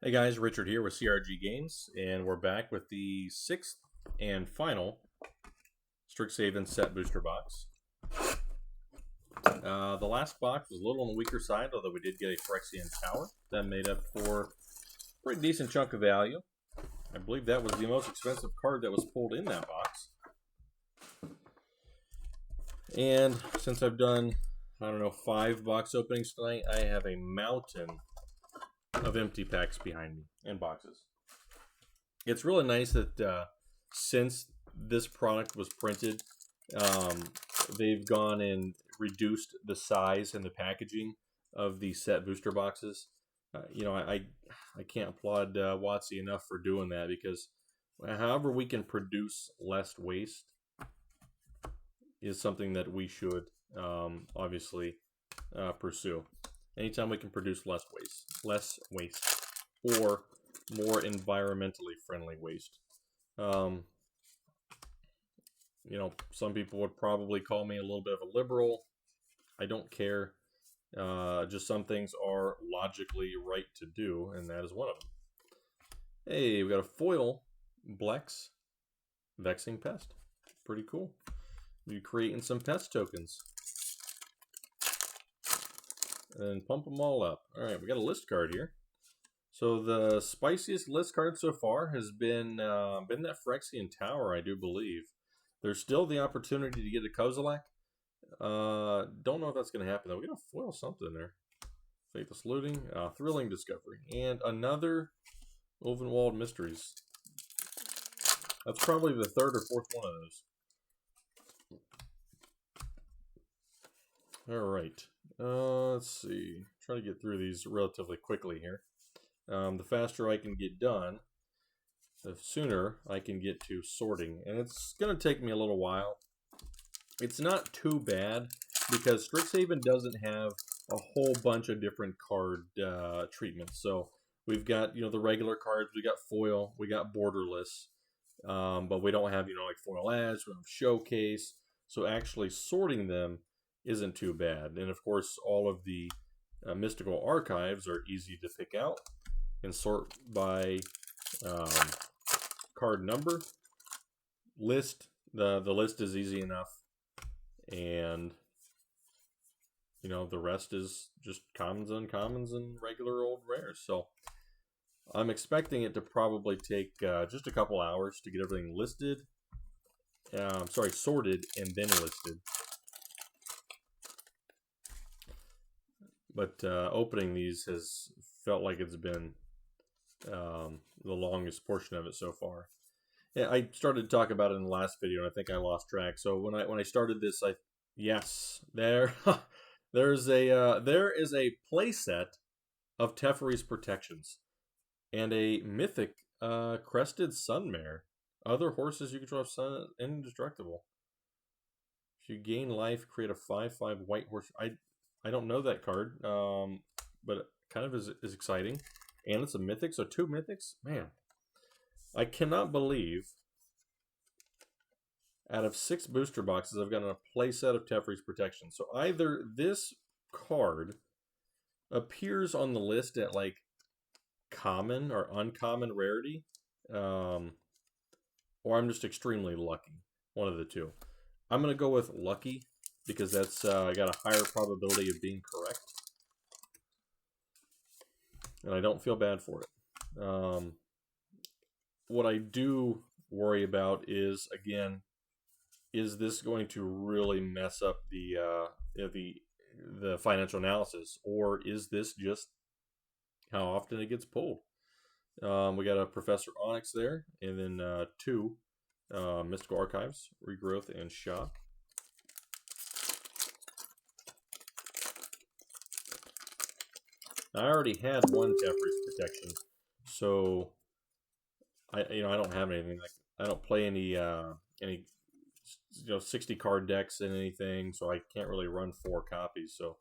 Hey guys, Richard here with CRG Games, and we're back with the sixth and final Strixhaven set booster box. The last box was a little on the weaker side, although we did get a Phyrexian Tower. That made up for a pretty decent chunk of value. I believe that was the most expensive card that was pulled in that box. And since I've done, 5 box openings tonight, I have a mountain of empty packs behind me and boxes. It's really nice that since this product was printed, they've gone and reduced the size and the packaging of the set booster boxes. I can't applaud WotC enough for doing that, because however we can produce less waste is something that we should obviously pursue. Anytime we can produce less waste, or more environmentally friendly waste. Some people would probably call me a little bit of a liberal. I don't care. Just some things are logically right to do, and that is one of them. Hey, we got a foil Blex Vexing Pest. Pretty cool. We're creating some pest tokens. And pump them all up. Alright, we got a list card here. So the spiciest list card so far has been that Phyrexian Tower, I do believe. There's still the opportunity to get a Kozilek. Don't know if that's going to happen, though. We're going to foil something there. Faithless Looting, Thrilling Discovery, and another Ovenwald Mysteries. That's probably the third or fourth one of those. Alright. Let's see. Try to get through these relatively quickly here. The faster I can get done, the sooner I can get to sorting. And it's going to take me a little while. It's not too bad, because Strixhaven doesn't have a whole bunch of different card treatments. So we've got, the regular cards, we got foil, we got borderless, but we don't have, like foil ads, we don't have showcase. So actually sorting them isn't too bad. And of course, all of the mystical archives are easy to pick out and sort by card number. List, the list is easy enough, and the rest is just commons, uncommons, and regular old rares. So I'm expecting it to probably take just a couple hours to get everything listed. Sorted and then listed. But opening these has felt like it's been the longest portion of it so far. Yeah, I started to talk about it in the last video, and I think I lost track. So when I started this, there is a playset of Teferi's Protections and a mythic Crested Sunmare. Other horses you control have indestructible. If you gain life, create a 5/5 white horse. I don't know that card, but it kind of is exciting. And it's a mythic, so 2 mythics? Man, I cannot believe out of 6 booster boxes, I've gotten a playset of Teferi's Protection. So either this card appears on the list at like common or uncommon rarity, or I'm just extremely lucky. One of the two. I'm going to go with lucky, because that's got a higher probability of being correct. And I don't feel bad for it. What I do worry about is, again, is this going to really mess up the financial analysis, or is this just how often it gets pulled? We got a Professor Onyx there, and then 2 Mystical Archives, Regrowth, and Shock. I already had 1 Teferi's Protection, so I don't have anything. Like, I don't play any 60 card decks and anything, so I can't really run 4 copies. So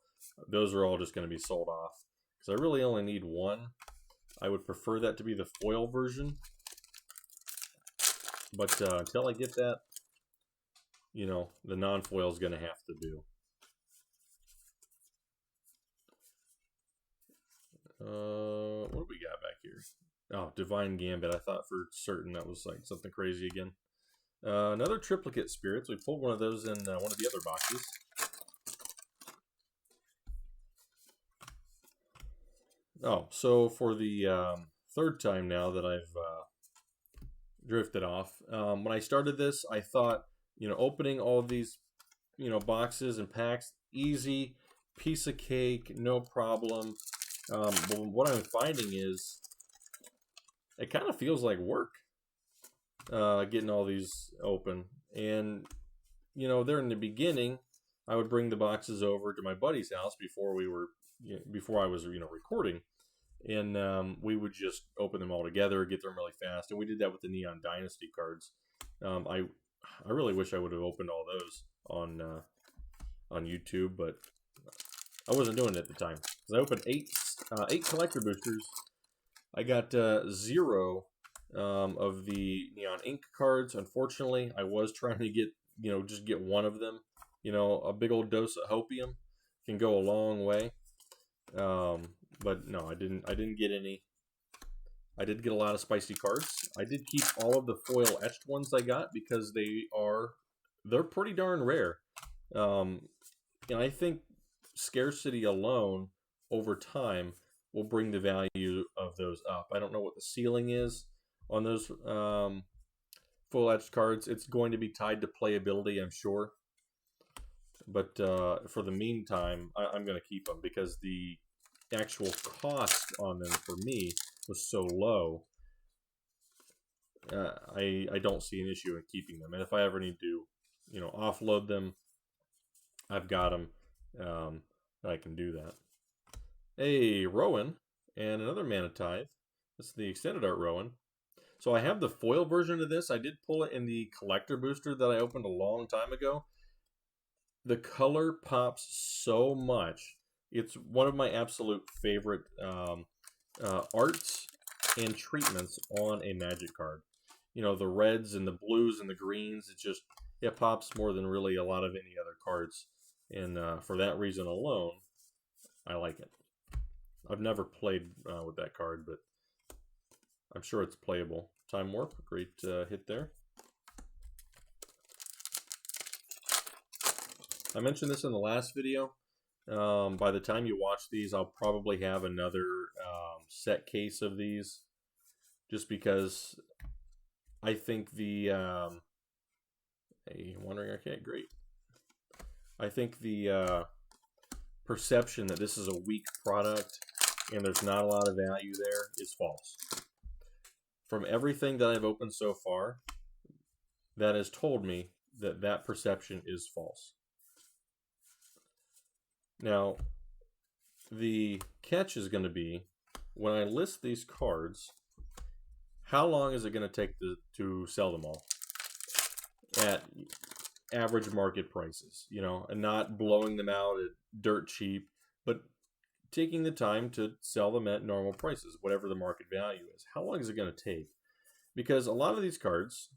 those are all just going to be sold off, because I really only need 1. I would prefer that to be the foil version, but until I get that, the non-foil is going to have to do. What do we got back here? here? Oh, Divine Gambit. I thought for certain that was like something crazy again. Another triplicate spirits. We pulled one of those in one of the other boxes. Oh, so for the third time now that I've drifted off. When I started this, I thought, opening all of these, boxes and packs, easy, piece of cake, no problem. But what I'm finding is it kind of feels like work getting all these open. And, there in the beginning, I would bring the boxes over to my buddy's house before I was, recording. And we would just open them all together, get them really fast. And we did that with the Neon Dynasty cards. I really wish I would have opened all those on YouTube, but I wasn't doing it at the time. Because I opened eight collector boosters. I got 0 of the Neon Ink cards. Unfortunately, I was trying to get, just get one of them. A big old dose of hopium can go a long way. But no, I didn't get any. I did get a lot of spicy cards. I did keep all of the foil etched ones I got because they're pretty darn rare. And I think scarcity alone over time will bring the value of those up. I don't know what the ceiling is on those full etched cards. It's going to be tied to playability, I'm sure. But for the meantime, I'm going to keep them because the actual cost on them for me was so low. I don't see an issue in keeping them. And if I ever need to, offload them, I've got them. I can do that. A Rowan and another Mana Tithe. This is the extended art Rowan. So I have the foil version of this. I did pull it in the collector booster that I opened a long time ago. The color pops so much. It's one of my absolute favorite arts and treatments on a Magic card. The reds and the blues and the greens, it pops more than really a lot of any other cards. And for that reason alone, I like it. I've never played with that card, but I'm sure it's playable. Time Warp, great hit there. I mentioned this in the last video. By the time you watch these, I'll probably have another set case of these, just because I think the hey, Wandering Archaic, great. I think the perception that this is a weak product and there's not a lot of value there is false. From everything that I've opened so far, that has told me that perception is false. Now, the catch is going to be, when I list these cards, how long is it going to take to sell them all at average market prices, and not blowing them out at dirt cheap, but taking the time to sell them at normal prices, whatever the market value is. How long is it going to take? Because a lot of these cards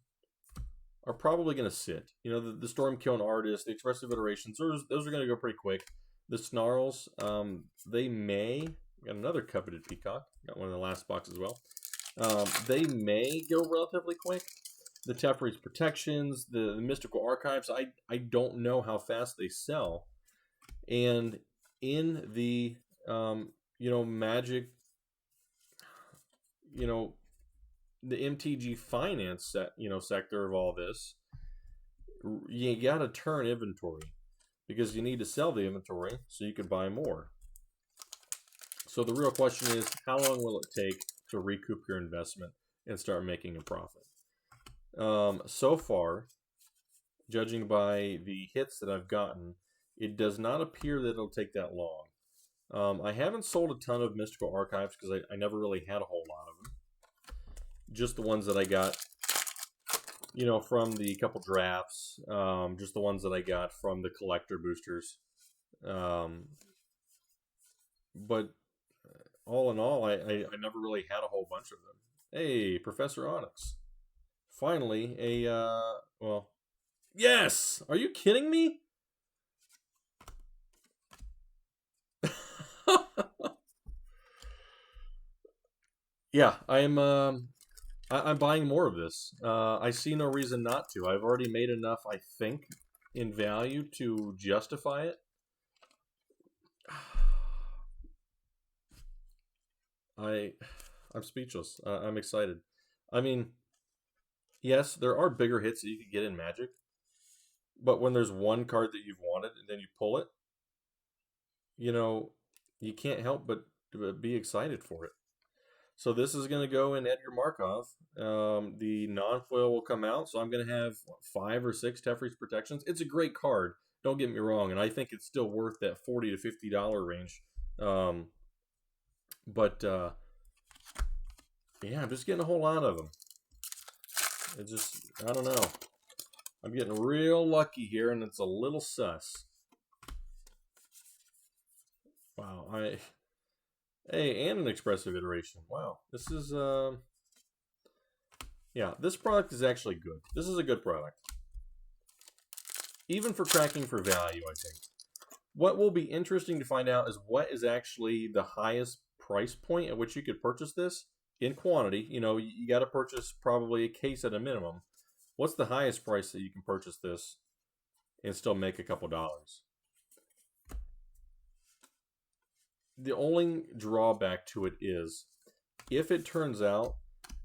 are probably going to sit. The Stormkiln Artist, the Expressive Iterations, those are going to go pretty quick. The Snarls, they may, got another coveted Peacock, got one in the last box as well. They may go relatively quick. The Teferi's Protections, the Mystical Archives, I don't know how fast they sell. And in the, Magic, the MTG finance sector of all this, you got to turn inventory. Because you need to sell the inventory so you can buy more. So the real question is, how long will it take to recoup your investment and start making a profit? So far, judging by the hits that I've gotten, it does not appear that it'll take that long. I haven't sold a ton of Mystical Archives because I never really had a whole lot of them. Just the ones that I got, from the couple drafts, just the ones that I got from the collector boosters. But all in all, I never really had a whole bunch of them. Hey, Professor Onyx. Finally, well, yes! Are you kidding me? Yeah, I'm buying more of this. I see no reason not to. I've already made enough, I think, in value to justify it. I I'm speechless. I'm excited. I mean, yes, there are bigger hits that you could get in Magic, but when there's one card that you've wanted and then you pull it, you know, you can't help but be excited for it. So this is going to go in Edgar Markov. The non-foil will come out, so I'm going to have what, 5 or 6 Teferi's protections. It's a great card. Don't get me wrong, and I think it's still worth that $40 to $50 range. Um, but yeah, I'm just getting a whole lot of them. It just, I don't know. I'm getting real lucky here, and it's a little sus. Wow, hey, and an expressive iteration. Wow, this is yeah, this product is actually good. This is a good product, even for cracking for value, I think. What will be interesting to find out is what is actually the highest price point at which you could purchase this in quantity. You know, you got to purchase probably a case at a minimum. What's the highest price that you can purchase this and still make a couple dollars? The only drawback to it is if it turns out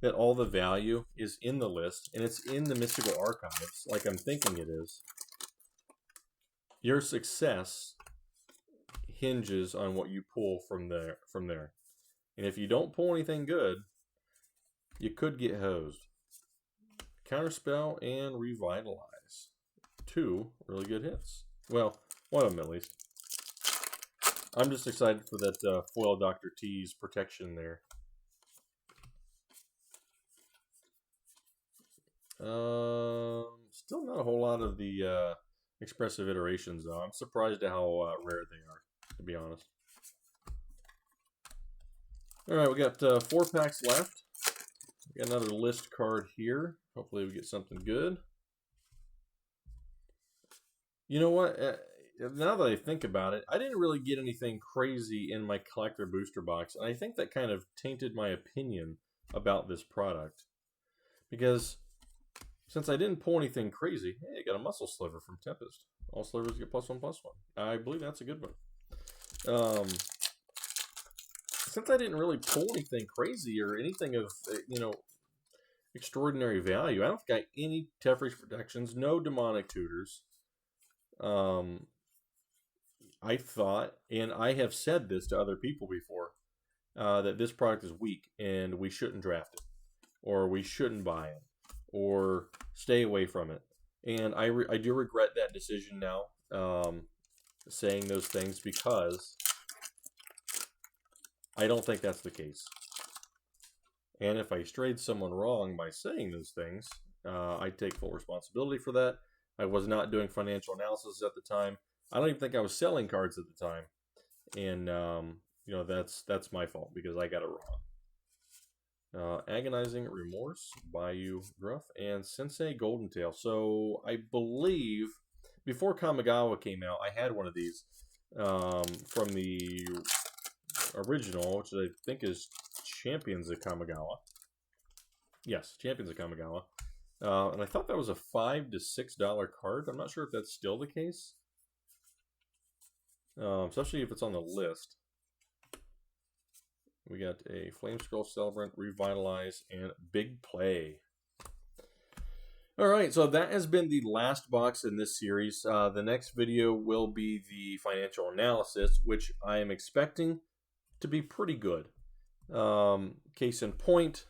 that all the value is in the list and it's in the mystical archives, like I'm thinking it is, your success hinges on what you pull from there. And if you don't pull anything good, you could get hosed. Counterspell and Revitalize. 2 really good hits. Well, one of them at least. I'm just excited for that foil Dr. T's protection there. Still not a whole lot of the expressive iterations, though. I'm surprised at how rare they are, to be honest. All right, we got 4 packs left. We got another list card here. Hopefully we get something good. You know what? Now that I think about it, I didn't really get anything crazy in my collector booster box, and I think that kind of tainted my opinion about this product. Because since I didn't pull anything crazy, hey, I got a muscle sliver from Tempest. All slivers get +1/+1. I believe that's a good one. Since I didn't really pull anything crazy or anything of, extraordinary value, I don't think I got any Teferi's protections, no demonic tutors. I thought, and I have said this to other people before, that this product is weak and we shouldn't draft it, or we shouldn't buy it, or stay away from it. And I do regret that decision now, saying those things, because I don't think that's the case. And if I strayed someone wrong by saying those things, I take full responsibility for that. I was not doing financial analysis at the time. I don't even think I was selling cards at the time, and that's my fault because I got it wrong. Agonizing Remorse, Bayou Gruff, and Sensei Golden Tail. So I believe before Kamigawa came out, I had one of these from the original, which I think is Champions of Kamigawa. Yes, Champions of Kamigawa. And I thought that was a $5 to $6 card. I'm not sure if that's still the case. Especially if it's on the list. We got a Flame Scroll Celebrant, Revitalize, and Big Play. Alright, so that has been the last box in this series. The next video will be the financial analysis, which I am expecting to be pretty good. Case in point,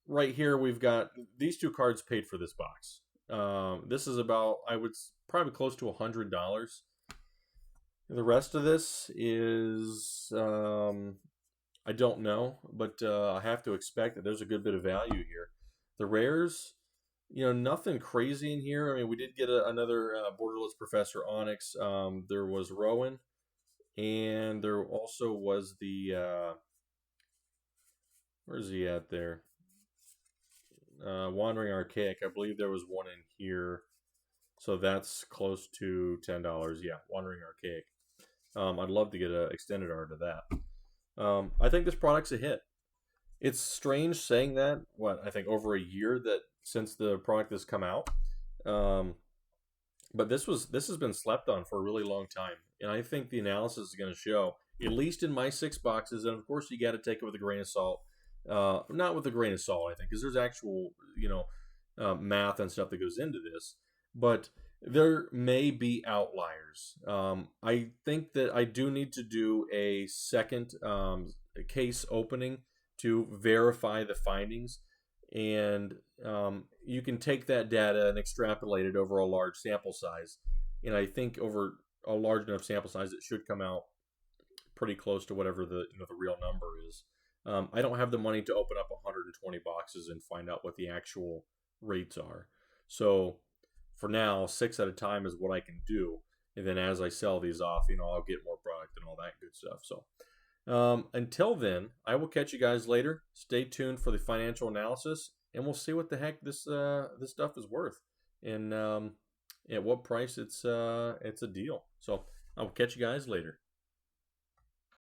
right here we've got these 2 cards paid for this box. This is about, I would probably close to $100. The rest of this is, I don't know, but I have to expect that there's a good bit of value here. The rares, nothing crazy in here. I mean, we did get another Borderless Professor Onyx. There was Rowan, and there also was the, where's he at there? Wandering Archaic. I believe there was one in here. So that's close to $10. Yeah, Wandering Archaic. I'd love to get an extended art of that. I think this product's a hit. It's strange saying that. What, I think over a year that since the product has come out. Um, but this has been slept on for a really long time, and I think the analysis is going to show, at least in my 6 boxes, and of course you got to take it with a grain of salt. Not with a grain of salt, I think, because there's actual math and stuff that goes into this, but there may be outliers. I think that I do need to do a second case opening to verify the findings, and you can take that data and extrapolate it over a large sample size. And I think over a large enough sample size, it should come out pretty close to whatever the real number is. I don't have the money to open up 120 boxes and find out what the actual rates are. So for now, 6 at a time is what I can do. And then as I sell these off, I'll get more product and all that good stuff. So until then, I will catch you guys later. Stay tuned for the financial analysis, and we'll see what the heck this stuff is worth, and at what price it's a deal. So I will catch you guys later.